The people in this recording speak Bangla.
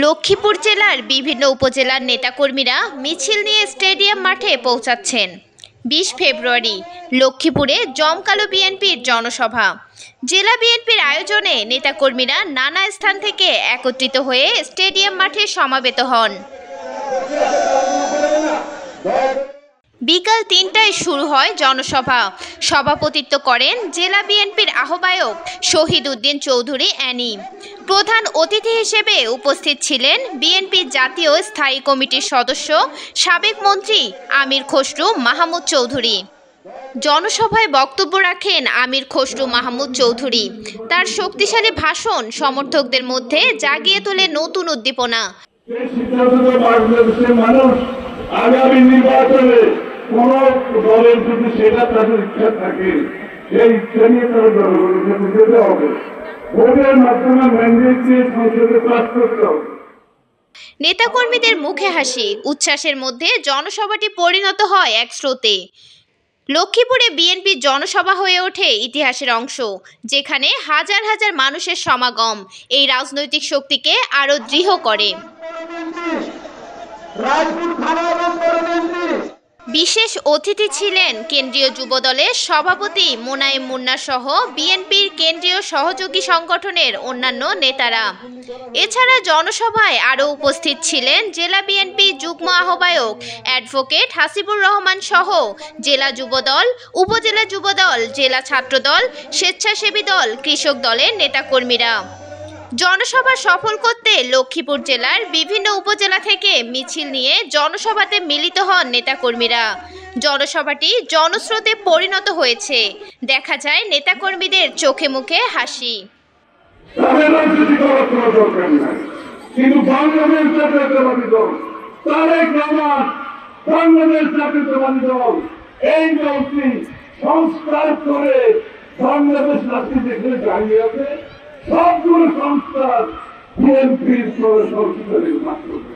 লক্ষ্মীপুর জেলার বিভিন্ন উপজেলার নেতাকর্মীরা মিছিল নিয়ে স্টেডিয়াম মাঠে পৌঁছাচ্ছেন। 20 ফেব্রুয়ারি লক্ষ্মীপুরে জমকালো বিএনপির জনসভা। জেলা বিএনপির আয়োজনে নেতাকর্মীরা নানা স্থান থেকে একত্রিত হয়ে স্টেডিয়াম মাঠে সমাবেত হন। বিকাল 3টায় শুরু হয় জনসভা। সভাপতিত্ব করেন জেলা বিএনপির আহ্বায়ক শহীদ উদ্দিন চৌধুরী অ্যানি। প্রধান অতিথি হিসেবে উপস্থিত ছিলেন বিএনপির জাতীয় স্থায়ী কমিটির সদস্য সাবেক মন্ত্রী আমির খসরু মাহমুদ চৌধুরী। জনসভায় বক্তব্য রাখেন আমির খসরু মাহমুদ চৌধুরী। তার শক্তিশালী ভাষণ সমর্থকদের মধ্যে জাগিয়ে তোলে নতুন উদ্দীপনা। আগামী নির্বাচনে কোন দলের যদি সেটা তাদের ইচ্ছা থাকে সেই ইচ্ছা নিয়ে তারা জনগণকে বুঝতে হবে, ভোটের মাধ্যমে ম্যান্ডেট দিয়ে সংসদে পাস করতে হবে। নেতাকর্মীদের মুখে হাসি, উচ্ছ্বাসের মধ্যে জনসভাটি পরিণত হয় এক স্রোতে। লক্ষ্মীপুরে বিএনপির জনসভা হয়ে ওঠে ইতিহাসের অংশ, যেখানে হাজার হাজার মানুষের সমাগম এই রাজনৈতিক শক্তিকে আরো দৃঢ় করে। বিশেষ অতিথি ছিলেন কেন্দ্রীয় যুবদলের সভাপতি মোনায়েম মুন্না সহ বিএনপির কেন্দ্রীয় সহযোগী সংগঠনের অন্যান্য নেতারা। এছাড়া জনসভায় আরও উপস্থিত ছিলেন জেলা বিএনপি যুগ্ম আহ্বায়ক অ্যাডভোকেট হাসিবুর রহমান সহ জেলা যুবদল, উপজেলা যুবদল, জেলা ছাত্রদল, স্বেচ্ছাসেবী দল, কৃষক দলের নেতাকর্মীরা। জনসভা সফল করতে লক্ষ্মীপুর জেলার বিভিন্ন উপজেলা থেকে মিছিল নিয়ে জনসভাতে মিলিত হন নেতাকর্মীরা। জনসভাটি জনস্রোতে পরিণত হয়েছে। দেখা যায় নেতাকর্মীদের চোখে মুখে হাসি। সবগুলো সংস্কার বিএনপির সংস্কারের মাধ্যমে